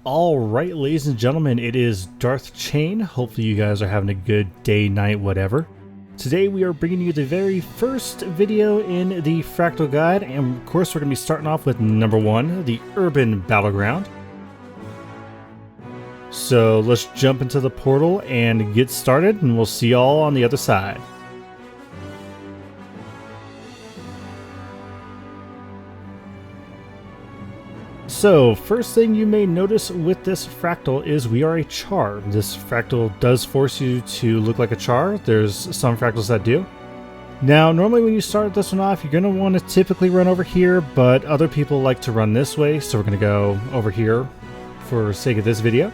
Alright, ladies and gentlemen, it is Darth Chain. Hopefully you guys are having a good day, night, whatever. Today we are bringing you the very first video in the Fractal Guide, and of course we're going to be starting off with number 1, the Urban Battleground. So let's jump into the portal and get started, and we'll see y'all on the other side. So, first thing you may notice with this fractal is we are a Charr. This fractal does force you to look like a Charr. There's some fractals that do. Now, normally when you start this one off, you're going to want to typically run over here, but other people like to run this way, so we're going to go over here for sake of this video.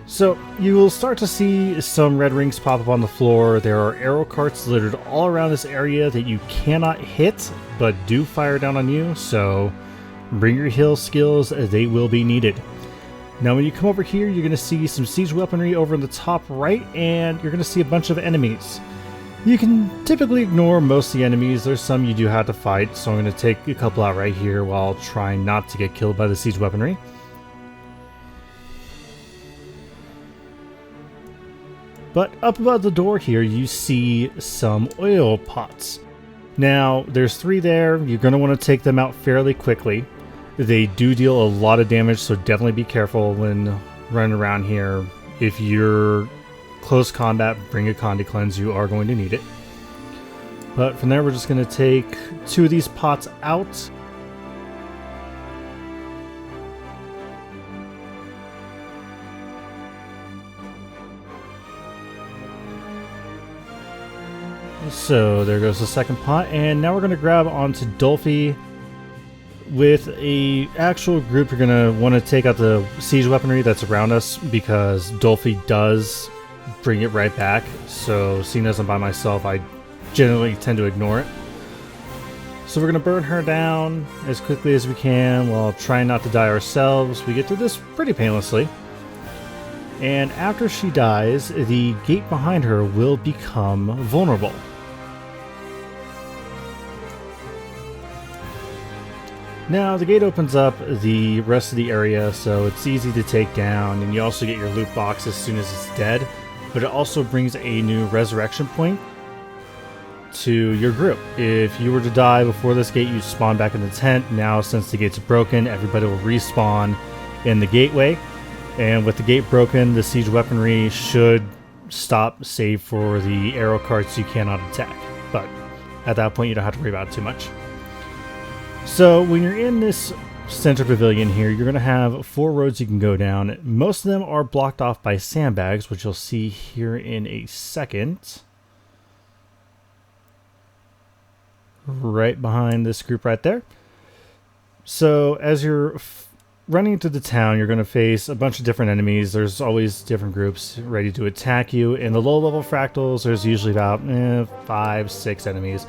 So, you will start to see some red rings pop up on the floor. There are arrow carts littered all around this area that you cannot hit, but do fire down on you, so bring your heal skills, they will be needed. Now when you come over here, you're going to see some siege weaponry over in the top right, and you're going to see a bunch of enemies. You can typically ignore most of the enemies. There's some you do have to fight, so I'm going to take a couple out right here while trying not to get killed by the siege weaponry. But up above the door here, you see some oil pots. Now, there's 3 there. You're going to want to take them out fairly quickly. They do deal a lot of damage, so definitely be careful when running around here. If you're close combat, bring a Condi Cleanse. You are going to need it. But from there, we're just going to take 2 of these pots out. So there goes the second pot, and now we're going to grab onto Dolphy. With a actual group, you're going to want to take out the siege weaponry that's around us, because Dolphy does bring it right back. So seeing as I'm by myself, I generally tend to ignore it. So we're going to burn her down as quickly as we can while trying not to die ourselves. We get through this pretty painlessly. And after she dies, the gate behind her will become vulnerable. Now, the gate opens up the rest of the area, so it's easy to take down, and you also get your loot box as soon as it's dead, but it also brings a new resurrection point to your group. If you were to die before this gate, you spawn back in the tent. Now, since the gate's broken, everybody will respawn in the gateway, and with the gate broken, the siege weaponry should stop, save for the arrow carts you cannot attack, but at that point, you don't have to worry about it too much. So when you're in this center pavilion here, you're going to have 4 roads you can go down. Most of them are blocked off by sandbags, which you'll see here in a second. Right behind this group right there. So as you're running into the town, you're going to face a bunch of different enemies. There's always different groups ready to attack you. In the low level fractals, there's usually about 5, 6 enemies.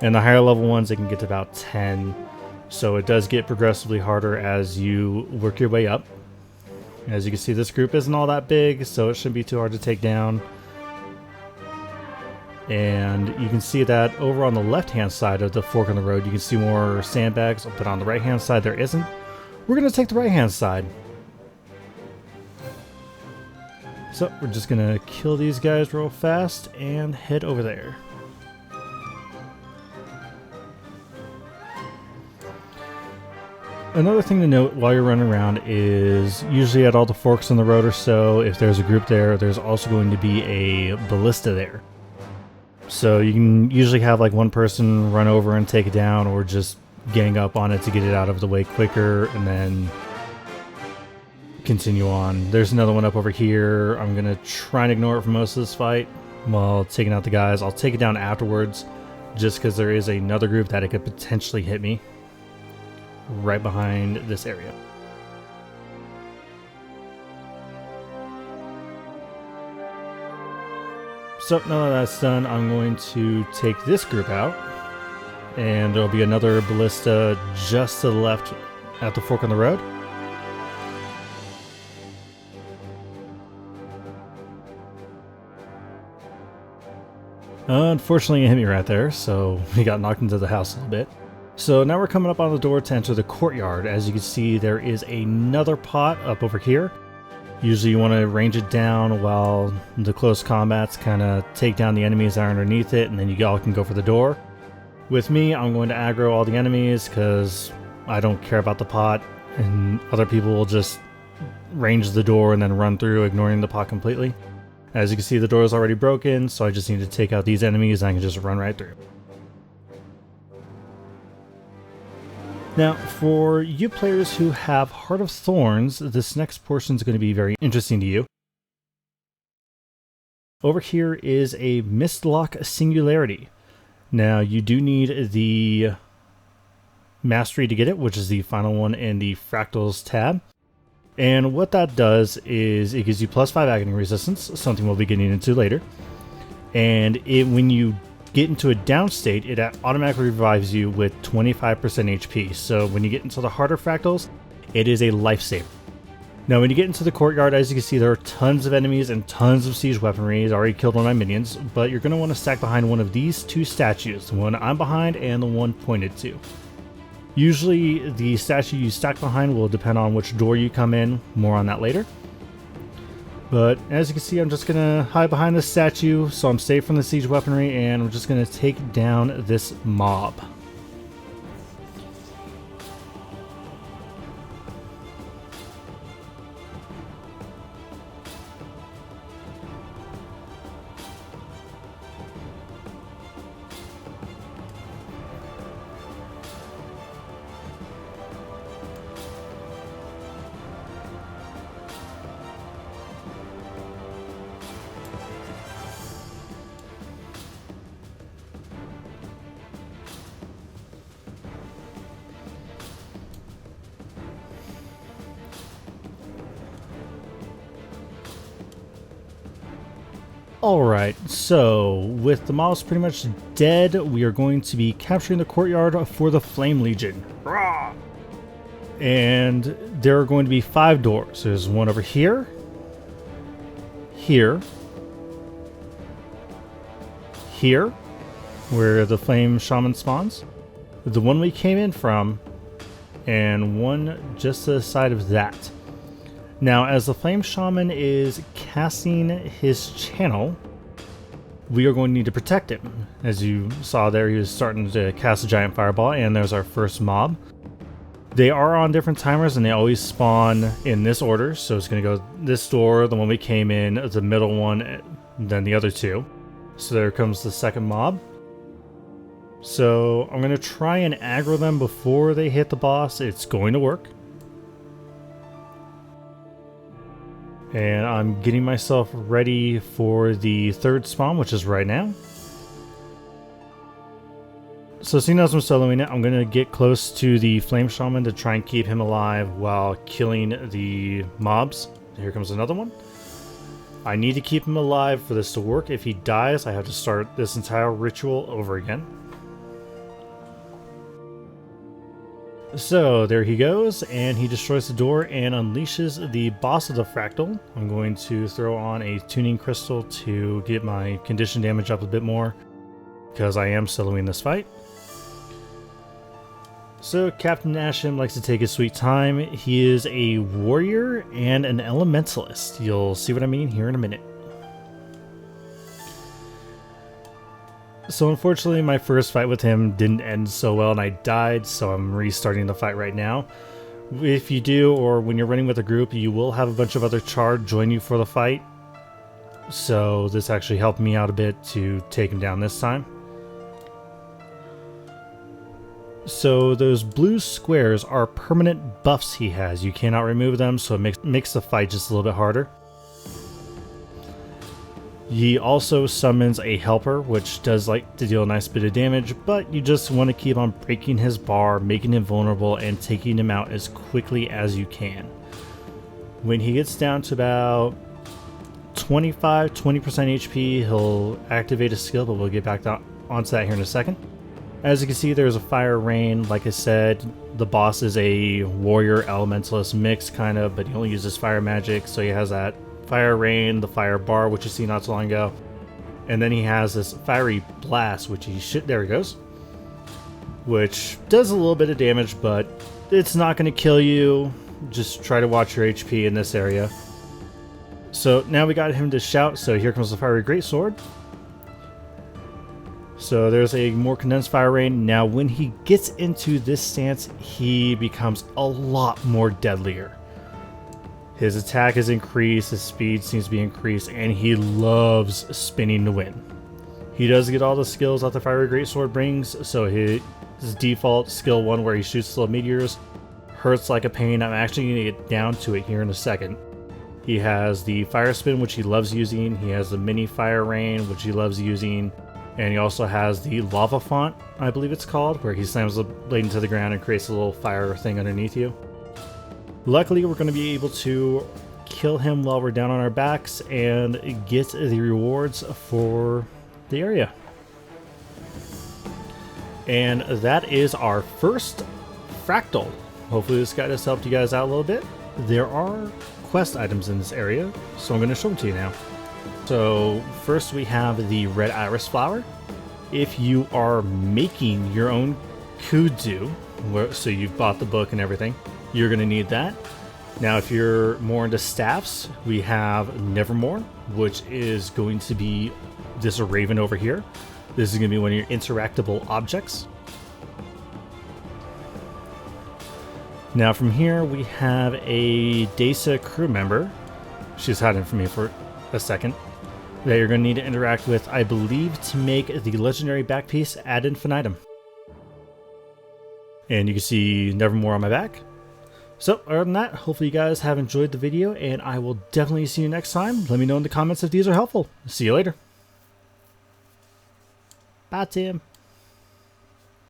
And the higher level ones, they can get to about 10. So it does get progressively harder as you work your way up. As you can see, this group isn't all that big, so it shouldn't be too hard to take down. And you can see that over on the left-hand side of the fork in the road, you can see more sandbags, but on the right-hand side there isn't. We're going to take the right-hand side. So we're just going to kill these guys real fast and head over there. Another thing to note while you're running around is usually at all the forks in the road or so, if there's a group there, there's also going to be a ballista there. So you can usually have like one person run over and take it down, or just gang up on it to get it out of the way quicker and then continue on. There's another one up over here. I'm going to try and ignore it for most of this fight while taking out the guys. I'll take it down afterwards just because there is another group that it could potentially hit me right behind this area. So now that that's done, I'm going to take this group out, and there'll be another ballista just to the left at the fork in the road. Unfortunately, it hit me right there, so we got knocked into the house a little bit. So now we're coming up on the door to enter the courtyard. As you can see, there is another pot up over here. Usually you want to range it down while the close combats kind of take down the enemies that are underneath it, and then you all can go for the door. With me, I'm going to aggro all the enemies because I don't care about the pot, and other people will just range the door and then run through, ignoring the pot completely. As you can see, the door is already broken, so I just need to take out these enemies and I can just run right through. Now, for you players who have Heart of Thorns, this next portion is going to be very interesting to you. Over here is a Mistlock Singularity. Now, you do need the Mastery to get it, which is the final one in the Fractals tab. And what that does is it gives you +5 agony resistance, something we'll be getting into later. And when you get into a down state, it automatically revives you with 25% HP. So when you get into the harder fractals, it is a lifesaver. Now when you get into the courtyard, as you can see, there are tons of enemies and tons of siege weaponry. It's already killed one of my minions, but you're going to want to stack behind one of these two statues, the one I'm behind and the one pointed to. Usually the statue you stack behind will depend on which door you come in, more on that later. But as you can see, I'm just going to hide behind this statue so I'm safe from the siege weaponry, and I'm just going to take down this mob. Alright, so with the mobs pretty much dead, we are going to be capturing the courtyard for the Flame Legion. Rah! And there are going to be 5 doors. There's one over here, here, here, where the Flame Shaman spawns, the one we came in from, and one just to the side of that. Now, as the Flame Shaman is casting his channel, we are going to need to protect him. As you saw there, he was starting to cast a giant fireball, and there's our first mob. They are on different timers, and they always spawn in this order. So it's going to go this door, the one we came in, the middle one, then the other two. So there comes the second mob. So I'm going to try and aggro them before they hit the boss. It's going to work. And I'm getting myself ready for the third spawn, which is right now. So seeing as I'm soloing it, I'm going to get close to the Flame Shaman to try and keep him alive while killing the mobs. Here comes another one. I need to keep him alive for this to work. If he dies, I have to start this entire ritual over again. So there he goes, and he destroys the door and unleashes the boss of the Fractal. I'm going to throw on a tuning crystal to get my condition damage up a bit more, because I am soloing this fight. So Captain Asham likes to take his sweet time. He is a warrior and an elementalist. You'll see what I mean here in a minute. So unfortunately, my first fight with him didn't end so well and I died, so I'm restarting the fight right now. If you do, or when you're running with a group, you will have a bunch of other Charr join you for the fight. So this actually helped me out a bit to take him down this time. So those blue squares are permanent buffs he has. You cannot remove them, so it makes the fight just a little bit harder. He also summons a helper, which does like to deal a nice bit of damage, but you just want to keep on breaking his bar, making him vulnerable, and taking him out as quickly as you can. When he gets down to about 20% HP, he'll activate a skill, but we'll get back onto that here in a second. As you can see, there's a fire rain. Like I said, the boss is a warrior elementalist mix kind of, but he only uses fire magic, so he has that fire rain, the fire bar, which you see not so long ago, and then he has this fiery blast, which he there he goes. which does a little bit of damage, but it's not going to kill you. Just try to watch your HP in this area. So now we got him to shout, so here comes the Fiery Greatsword. So there's a more condensed fire rain. Now when he gets into this stance, he becomes a lot more deadlier. His attack is increased, his speed seems to be increased, and he loves spinning to win. He does get all the skills that the Fiery Greatsword brings, so his default skill 1 where he shoots slow meteors hurts like a pain. I'm actually going to get down to it here in a second. He has the Fire Spin, which he loves using. He has the Mini Fire Rain, which he loves using. And he also has the Lava Font, I believe it's called, where he slams the blade into the ground and creates a little fire thing underneath you. Luckily, we're going to be able to kill him while we're down on our backs and get the rewards for the area. And that is our first Fractal. Hopefully this guide has helped you guys out a little bit. There are quest items in this area, so I'm going to show them to you now. So first we have the Red Iris Flower. If you are making your own kudu, so you've bought the book and everything, you're going to need that. Now if you're more into staffs, we have Nevermore, which is going to be this raven over here. This is going to be one of your interactable objects. Now from here we have a Dasa crew member. She's hiding from me for a second. That you're going to need to interact with, I believe, to make the legendary back piece ad infinitum. And you can see Nevermore on my back. So other than that, hopefully you guys have enjoyed the video, and I will definitely see you next time. Let me know in the comments if these are helpful. See you later. Bye, Tim.